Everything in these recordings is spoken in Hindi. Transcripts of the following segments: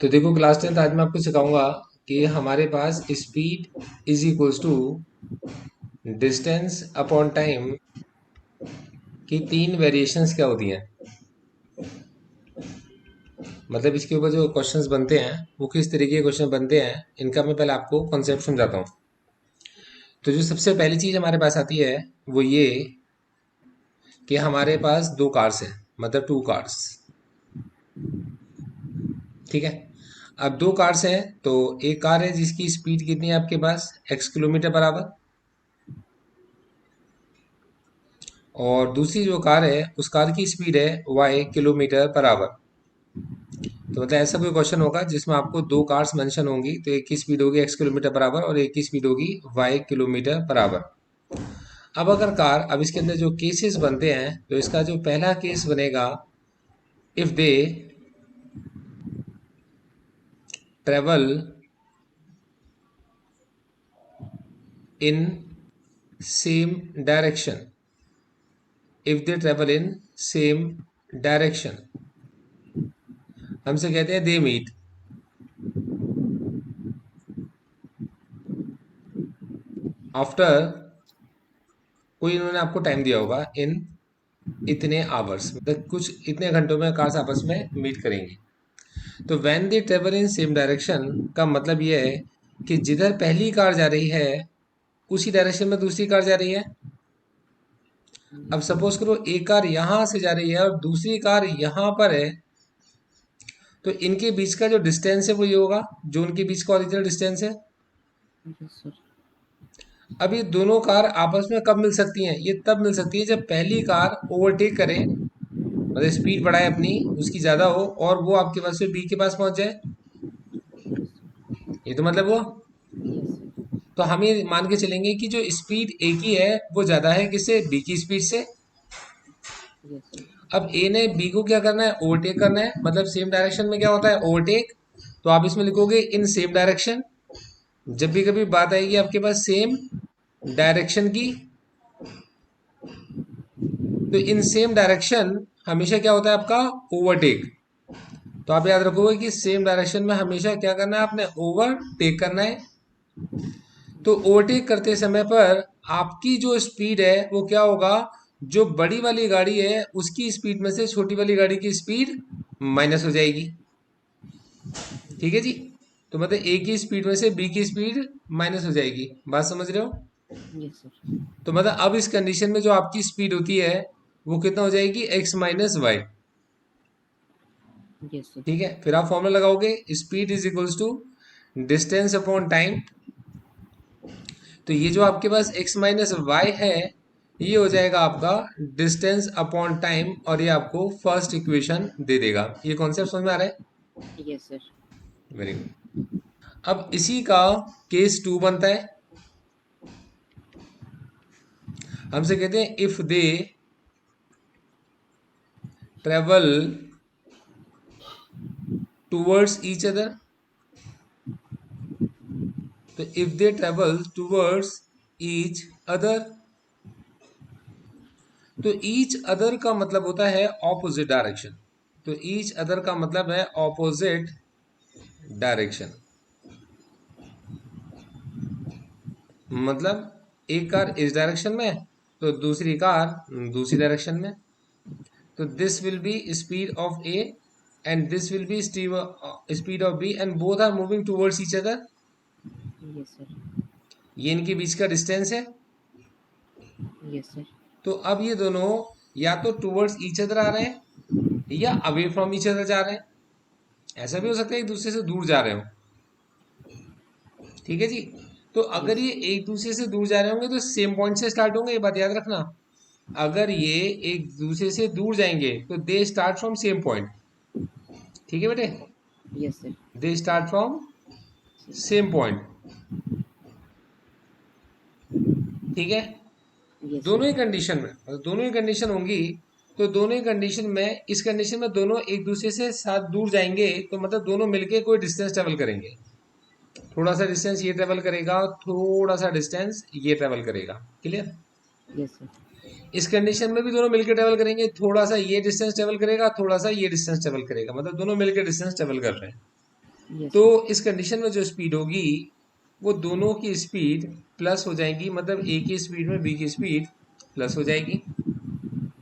तो देखो क्लास 10 आज मैं आपको सिखाऊंगा कि हमारे पास speed is equals to distance upon time की तीन वेरिएशंस क्या होती हैं। मतलब इसके ऊपर जो क्वेश्चंस बनते हैं वो किस तरीके के क्वेश्चन बनते हैं, इनका मैं पहले आपको कॉन्सेप्ट समझाता हूँ। तो जो सबसे पहली चीज हमारे पास आती है वो ये कि हमारे पास दो कार्स हैं, मतलब टू कार्स। ठीक है। अब दो कार्स हैं तो एक कार है जिसकी स्पीड कितनी है आपके पास x किलोमीटर पर आवर, और दूसरी जो कार है उस कार की स्पीड है y किलोमीटर पर आवर। तो मतलब ऐसा कोई क्वेश्चन होगा जिसमें आपको दो कार्स मेंशन होंगी, तो एक की स्पीड होगी x किलोमीटर पर आवर और एक की स्पीड होगी y किलोमीटर पर आवर। अब अगर कार, अब इसके अंदर जो केसेस बनते हैं तो इसका जो पहला केस बनेगा, if they travel in same direction, if they travel in same direction, हमसे कहते हैं दे मीट। आफ्टर, कोई इन्होंने आपको टाइम दिया होगा इन इतने आवर्स, मतलब कुछ इतने घंटों में कार्स आपस में मीट करेंगी। तो when they travel in same direction का मतलब ये है कि जिधर पहली कार जा रही है उसी डायरेक्शन में दूसरी कार जा रही है। अब सपोज करो एक कार यहां से जा रही है और दूसरी कार यहां पर है, तो इनके बीच का जो डिस्टेंस है वो ये होगा जो उनके बीच का ओरिजिनल डिस्टेंस है। Yes sir. अब ये दोनों कार आपस में कब मिल सकती हैं? ये तब मिल सकती है जब पहली कार ओवरटेक करे, मतलब स्पीड बढ़ाए अपनी, उसकी ज्यादा हो और वो आपके पास से बी के पास पहुंच जाए। ये तो मतलब वो, यस सर। तो हम ये मान के चलेंगे कि जो स्पीड ए की है वो ज्यादा है किससे? बी की स्पीड से। Yes sir. अब ए ने बी को क्या करना है? ओवरटेक करना है। मतलब सेम डायरेक्शन में क्या होता है? ओवरटेक। तो आप इसमें लिखोगे इन सेम डायरेक्शन। जब भी कभी बात आएगी आपके पास सेम डायरेक्शन की, तो इन सेम डायरेक्शन हमेशा क्या होता है आपका? ओवरटेक। तो आप याद रखोगे कि सेम डायरेक्शन में हमेशा क्या करना है? आपने ओवरटेक करना है। तो ओवरटेक करते समय पर आपकी जो स्पीड है वो क्या होगा? जो बड़ी वाली गाड़ी है उसकी स्पीड में से छोटी वाली गाड़ी की स्पीड माइनस हो जाएगी। ठीक है जी। तो मतलब ए की स्पीड में से बी की स्पीड माइनस हो जाएगी। बात समझ रहे हो? Yes sir. तो मतलब अब इस कंडीशन में जो आपकी स्पीड होती है वो कितना हो जाएगी? X minus Y. Yes sir. ठीक है, फिर आप फॉर्मूला लगाओगे speed is equals to distance upon time. तो ये जो आपके पास x माइनस वाई है ये हो जाएगा आपका डिस्टेंस अपॉन टाइम, और ये आपको फर्स्ट इक्वेशन दे देगा। ये कॉन्सेप्ट समझ में आ रहा है? Yes sir. Very good. अब इसी का केस टू बनता है। हमसे कहते हैं if they travel towards each other. तो if they travel towards each other, तो ईच अदर का मतलब होता है ऑपोजिट डायरेक्शन। तो ईच अदर का मतलब है ऑपोजिट डायरेक्शन। मतलब एक कार इस डायरेक्शन में तो दूसरी कार दूसरी डायरेक्शन में। तो this will be speed of A and this will be speed of B and both are moving towards each other. Yes sir. ये इनके बीच का डिस्टेंस है। Yes sir. तो अब ये दोनों या तो टूवर्ड्स ईच अदर आ रहे हैं या अवे फ्रॉम ईच अदर जा रहे हैं। ऐसा भी हो सकता है एक दूसरे से दूर जा रहे हो। ठीक है जी। तो अगर यस। ये एक दूसरे से दूर जा रहे होंगे तो सेम पॉइंट से स्टार्ट होंगे, ये बात याद रखना। अगर ये एक दूसरे से दूर जाएंगे तो they start from same point. ठीक है बेटे, yes sir. They start from same point. ठीक है। यस दोनों सर। ही कंडीशन में, मतलब दोनों ही कंडीशन होंगी, तो दोनों ही कंडीशन में, इस कंडीशन में दोनों एक दूसरे से साथ दूर जाएंगे तो मतलब दोनों मिलके कोई डिस्टेंस ट्रेवल करेंगे। थोड़ा सा डिस्टेंस ये ट्रेवल करेगा, थोड़ा सा डिस्टेंस ये ट्रेवल करेगा। क्लियर? Yes sir. इस कंडीशन में भी दोनों मिलकर ट्रेवल करेंगे, थोड़ा सा ये डिस्टेंस ट्रेवल करेगा, थोड़ा सा ये डिस्टेंस ट्रेवल करेगा, मतलब दोनों मिलकर डिस्टेंस ट्रेवल कर रहे हैं। Yes, तो sir. इस कंडीशन में जो स्पीड होगी वो दोनों की स्पीड प्लस हो जाएगी, मतलब ए की स्पीड में बी की स्पीड प्लस हो जाएगी।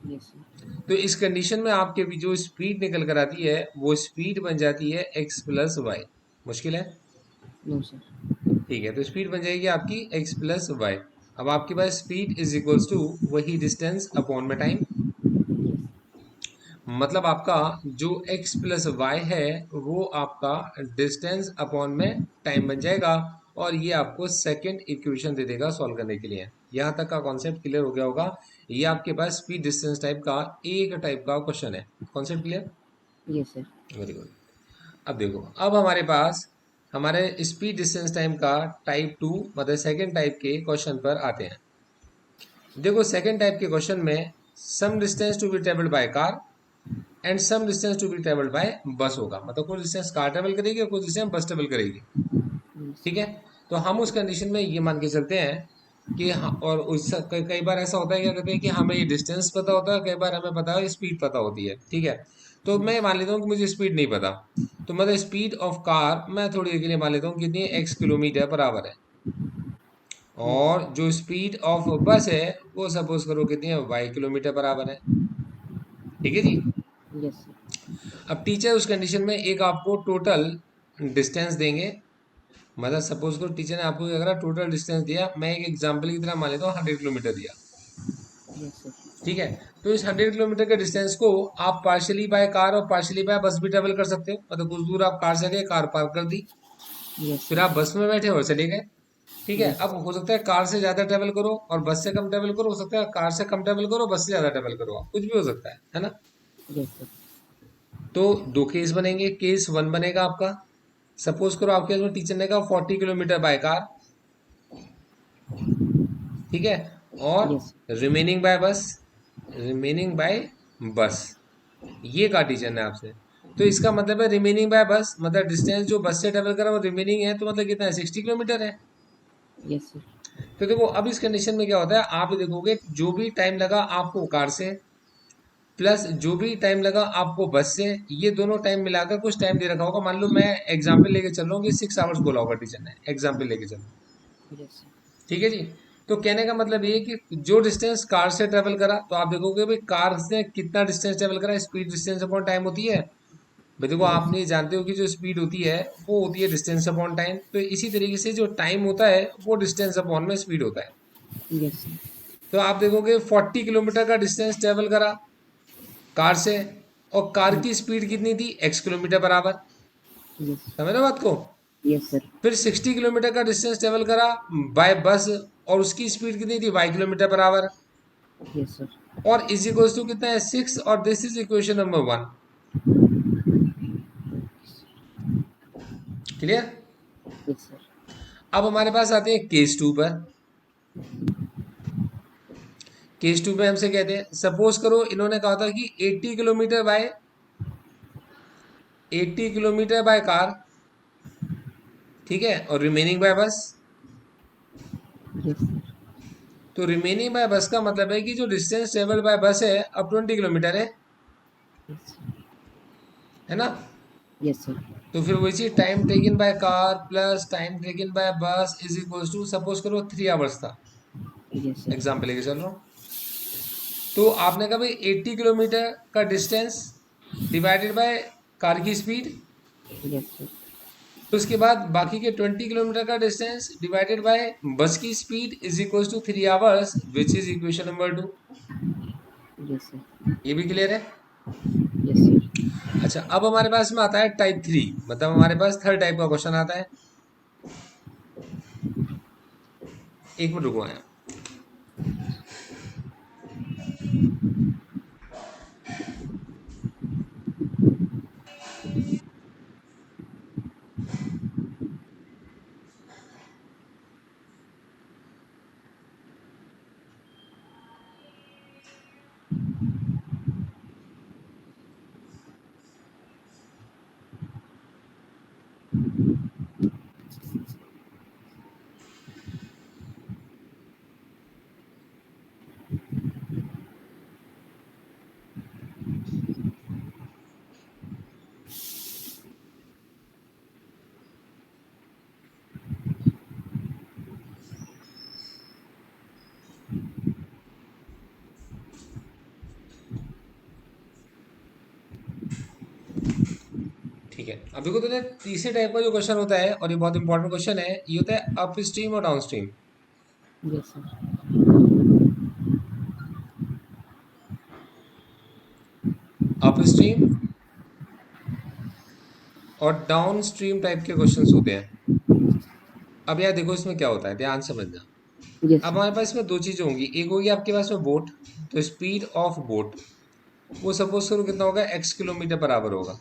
Yes, sir. तो इस कंडीशन में आपके भी जो स्पीड निकल कर आती है वो स्पीड बन जाती है एक्स प्लस वाई। मुश्किल है? No, sir. ठीक है, तो स्पीड बन जाएगी आपकी एक्स प्लस वाई। अब आपके पास स्पीड इज इक्वल्स टू वही डिस्टेंस अपॉन में टाइम। Yes. मतलब आपका जो x प्लस वाई है वो आपका डिस्टेंस अपॉन में टाइम बन जाएगा, और ये आपको सेकंड इक्वेशन दे देगा सॉल्व करने के लिए। यहाँ तक का कॉन्सेप्ट क्लियर हो गया होगा। ये आपके पास स्पीड डिस्टेंस टाइप का एक टाइप का क्वेश्चन है। Concept clear? Yes, sir. Very good. अब देखो, अब हमारे पास हमारे स्पीड डिस्टेंस टाइम का टाइप टू मतलब सेकंड टाइप के क्वेश्चन पर आते हैं। देखो, सेकंड टाइप के क्वेश्चन में some distance to be travelled by car and some distance to be travelled by bus होगा। मतलब कुछ डिस्टेंस कार ट्रेवल करेगी और कुछ डिस्टेंस बस ट्रेवल करेगी। Yes. ठीक है, तो हम उस कंडीशन में ये मान के चलते हैं कि और उस कई बार ऐसा होता है, क्या कहते हैं कि हमें ये डिस्टेंस पता होता है, कई बार हमें पता है स्पीड पता होती है। ठीक है, तो मैं Yes. मान लेता हूँ कि मुझे स्पीड नहीं पता। तो मतलब स्पीड ऑफ कार मैं थोड़ी देर के लिए मान लेता हूँ कितनी है, एक्स किलोमीटर बराबर है। Yes. और जो स्पीड ऑफ बस है वो सपोज करो कितनी है, वाई किलोमीटर बराबर है। ठीक है जी। Yes, sir. अब टीचर उस कंडीशन में एक आपको टोटल डिस्टेंस देंगे। मतलब सपोज करो टीचर ने आपको अगर टोटल डिस्टेंस दिया, मैं एक एग्जांपल की तरह मान लेता हूँ 100 किलोमीटर दिया। Yes, sir. ठीक है, तो इस 100 किलोमीटर के डिस्टेंस को आप पार्शली बाय कार और पार्शली बाय बस भी ट्रेवल कर सकते हो। मतलब कुछ दूर आप कार से गए, कार पार्क कर दी, Yes, फिर sir. आप बस में बैठे और चले गए। ठीक है, Yes. अब हो सकता है कार से ज्यादा ट्रेवल करो और बस से कम ट्रेवल करो, हो सकता है कार से कम ट्रेवल करो, बस से ज्यादा ट्रेवल करो, आप कुछ भी हो सकता है ना। Yes, sir. तो दो केस बनेंगे। केस वन बनेगा आपका, सपोज करो आपके में टीचर ने कहा 40 किलोमीटर बाय कार। ठीक है, और Yes. रिमेनिंग बाय बस, रिमेनिंग बाय बस, ये कहा टीचर ने आपसे। तो इसका मतलब है रिमेनिंग बाय बस मतलब डिस्टेंस जो बस से ट्रेवल करा वो रिमेनिंग है, तो मतलब कितना है, 60 किलोमीटर है। Yes, sir. तो देखो, अब इस कंडीशन में क्या होता है, आप देखोगे जो भी टाइम लगा आपको कार से प्लस जो भी टाइम लगा आपको बस से, ये दोनों टाइम मिलाकर कुछ टाइम दे रखा होगा। मान लो मैं एग्जाम्पल लेके चल रहा हूँ कि 6 आवर्स बोला होगा टीचर ने, एग्जाम्पल लेके चल रहा हूँ। Yes, sir. ठीक है जी। तो कहने का मतलब ये है कि जो डिस्टेंस कार से ट्रेवल करा, तो आप देखोगे भाई कार से कितना डिस्टेंस ट्रेवल करा, स्पीड डिस्टेंस अपॉन टाइम होती है। भाई देखो, Yes, आप sir. नहीं जानते हो कि जो स्पीड होती है वो होती है डिस्टेंस अपॉन टाइम। तो इसी तरीके से जो टाइम होता है वो डिस्टेंस अपॉन में स्पीड होता है। Yes, sir. तो आप देखोगे 40 किलोमीटर का डिस्टेंस ट्रेवल करा कार से, और कार Mm. की स्पीड कितनी थी, एक्स किलोमीटर बराबर। Yes. समझ रहे हो बात को? Yes, sir. फिर 60 किलोमीटर का डिस्टेंस ट्रेवल करा बाय बस, और उसकी स्पीड कितनी थी, वाई किलोमीटर बराबर। Yes, sir. और इज इक्वल्स टू कितना है, 6, और this is equation number 1। Clear? Yes, sir. अब हमारे पास आते हैं केस टू पर। केस टू में हमसे कहते हैं, सपोज करो इन्होंने कहा था कि 80 किलोमीटर बाय कार। ठीक है, और रिमेनिंग बाय बस। Yes, sir. तो रिमेनिंग बाय बस का मतलब है कि जो डिस्टेंस ट्रेवल बाय बस है अब 20 किलोमीटर Yes. है ना। Yes, sir. तो फिर वही चीज, time taken by car plus time taken by बस इज इक्वल्स टू, सपोज करो 3 आवर्स था, Yes, sir. एग्जाम्पल लेके चल रहा हूँ। तो आपने कहा भाई 80 किलोमीटर का डिस्टेंस डिवाइडेड बाय कार की स्पीड, Yes, sir. तो उसके बाद बाकी के 20 किलोमीटर का डिस्टेंस डिवाइडेड बाय बस की speed is equals to 3 hours, which is equation number 2। Yes, sir. ये भी क्लियर है? Yes, sir. अच्छा, अब हमारे पास में आता है टाइप थ्री, मतलब हमारे पास थर्ड टाइप का क्वेश्चन आता है। एक मिनट रुको आया। है। अब देखो तो तीसरे टाइप का जो क्वेश्चन होता है, और ये बहुत इंपॉर्टेंट क्वेश्चन है, ये होता है अप स्ट्रीम और down stream. Yes, sir. Up stream और डाउन स्ट्रीम टाइप के क्वेश्चंस होते हैं। अब यार देखो इसमें क्या होता है, ध्यान से समझना। Yes, अब sir. हमारे पास इसमें दो चीजें होंगी, एक होगी आपके पास में बोट, तो स्पीड ऑफ बोट वो सपोज करो कितना होगा, x किलोमीटर पर आवर होगा,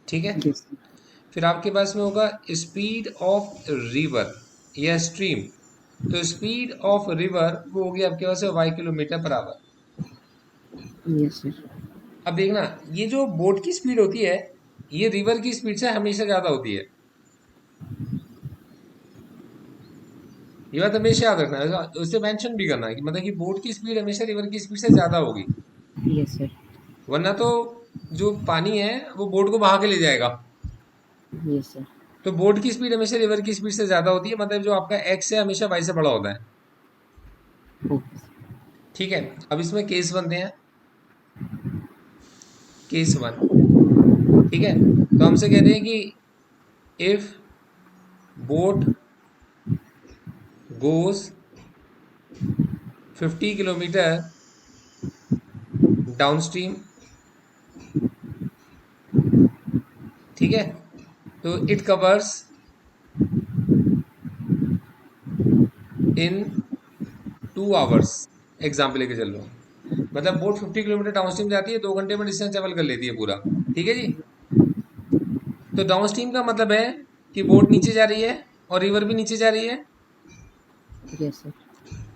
ठीक है। Yes, sir. फिर आपके पास में होगा स्पीड ऑफ रिवर या स्ट्रीम, तो स्पीड ऑफ रिवर वो होगी आपके पास में y kilometre per hour. Yes, sir. अब देखना, ये जो बोट की स्पीड होती है, ये रिवर की स्पीड से हमेशा ज्यादा होती है। ये बात हमेशा याद रखना है, उसे मेंशन भी करना है कि मतलब कि बोट की स्पीड हमेशा रिवर की स्पीड से ज्यादा होगी। Yes, sir. वरना तो जो पानी है वो बोट को बहा के ले जाएगा। Yes, sir. तो बोट की स्पीड हमेशा रिवर की स्पीड से ज्यादा होती है, मतलब जो आपका एक्स है हमेशा वाई से बड़ा होता है। Okay, sir. ठीक है। अब इसमें केस बनते हैं, केस वन। ठीक है, तो हमसे कहते हैं कि if boat goes 50 kilometre down stream, ठीक है, तो it Yes, covers in 2 hours. Example लेके चल रहा हूँ, मतलब बोट 50 किलोमीटर डाउन स्ट्रीम जाती है, 2 घंटे में डिस्टेंस ट्रेवल कर लेती है पूरा। ठीक है जी। तो डाउन स्ट्रीम का मतलब है कि बोट नीचे जा रही है और रिवर भी नीचे जा रही है। yes, sir.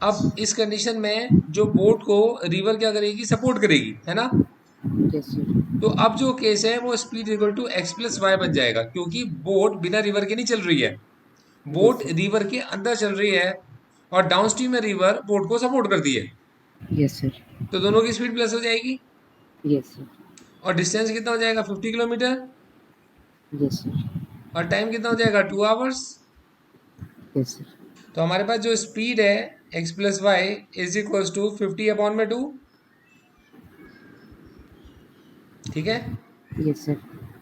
अब इस कंडीशन में जो बोट को रिवर क्या करेगी, सपोर्ट करेगी, है ना। Yes, sir. तो अब जो केस है वो speed equal to X plus Y बन जाएगा, क्योंकि बोट बिना रिवर के नहीं चल रही है, Yes, बोट sir. रिवर के अंदर चल रही है, और डाउन स्ट्रीम में रिवर बोट को सपोर्ट करती है। Yes, sir. तो दोनों की स्पीड प्लस हो जाएगी, Yes, sir. और डिस्टेंस कितना हो जाएगा, 50 किलोमीटर, Yes, sir. और टाइम कितना हो जाएगा, 2 आवर्स। Yes, sir. तो हमारे पास जो स्पीड है X plus Y is equal to 50/2। ठीक है। Yes, sir.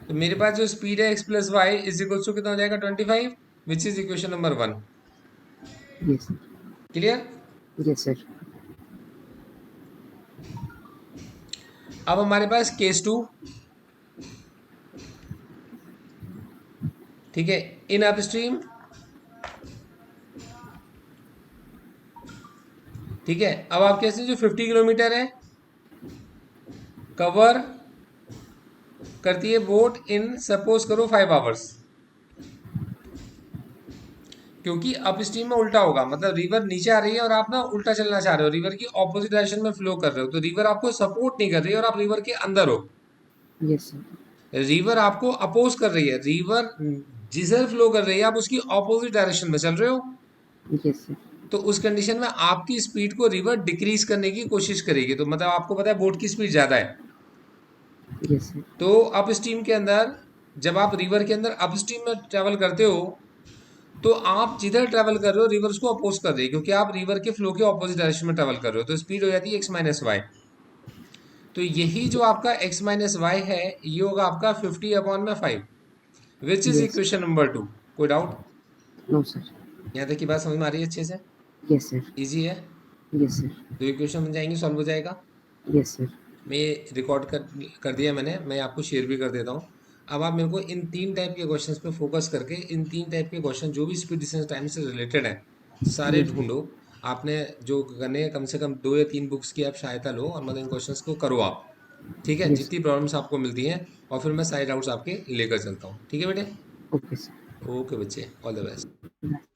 तो मेरे पास जो स्पीड है X plus Y is equal to कितना हो जाएगा, 25, which is equation number 1। Yes, sir. Clear. Yes, sir. अब हमारे पास केस 2। ठीक है, इन अपस्ट्रीम, ठीक है। अब आप कैसे, जो 50 किलोमीटर है कवर करती है बोट इन सपोज करो 5 आवर्स, क्योंकि अप स्ट्रीम में उल्टा होगा, मतलब रिवर नीचे आ रही है और आप ना उल्टा चलना चाह रहे हो, रिवर की ऑपोजिट डायरेक्शन में फ्लो कर रहे हो, तो रिवर आपको सपोर्ट नहीं कर रही है और आप रिवर के अंदर हो। Yes, sir. रिवर आपको अपोज कर रही है, रिवर जिधर फ्लो कर रही है आप उसकी ऑपोजिट डायरेक्शन में चल रहे हो। Yes, sir. तो उस कंडीशन में आपकी स्पीड को रिवर डिक्रीज करने की कोशिश करेगी, तो मतलब आपको पता है बोट की स्पीड ज्यादा है। Yes, sir. तो अप स्ट्रीम के अंदर, जब आप रिवर के अंदर अप स्ट्रीम में ट्रेवल करते हो, तो आप जिधर ट्रैवल कर रहे हो रिवर उसको अपोज कर रही है, क्योंकि आप रिवर के फ्लो के ऑपोजिट डायरेक्शन में ट्रैवल कर रहे हो, तो स्पीड हो जाती है एक्स माइनस वाई। तो यही जो आपका एक्स माइनस वाई है, ये होगा आपका 50/5, which is Yes. Equation number 2। कोई डाउट। No, sir. यहाँ तक की बात समझ में आ रही है अच्छे से, Yes, sir. इजी है। Yes, sir. दो इक्वेशन बन जाएंगे, सॉल्व हो जाएगा। Yes, sir. मैं ये रिकॉर्ड कर दिया मैंने, मैं आपको शेयर भी कर देता हूँ। अब आप मेरे को इन 3 टाइप के क्वेश्चंस पे फोकस करके इन 3 टाइप के क्वेश्चन जो भी स्पीड डिस्टेंस टाइम से रिलेटेड है सारे Yes, sir. ढूंढो। आपने जो करने हैं, कम से कम 2 या 3 बुक्स की आप सहायता लो, और मतलब इन क्वेश्चंस को करो आप। ठीक है, Yes. जितनी प्रॉब्लम्स आपको मिलती हैं, और फिर मैं साइड आउट्स आपके लेकर चलता हूँ। ठीक है बेटे। Okay, sir. ओके बच्चे, ऑल द बेस्ट। Bye.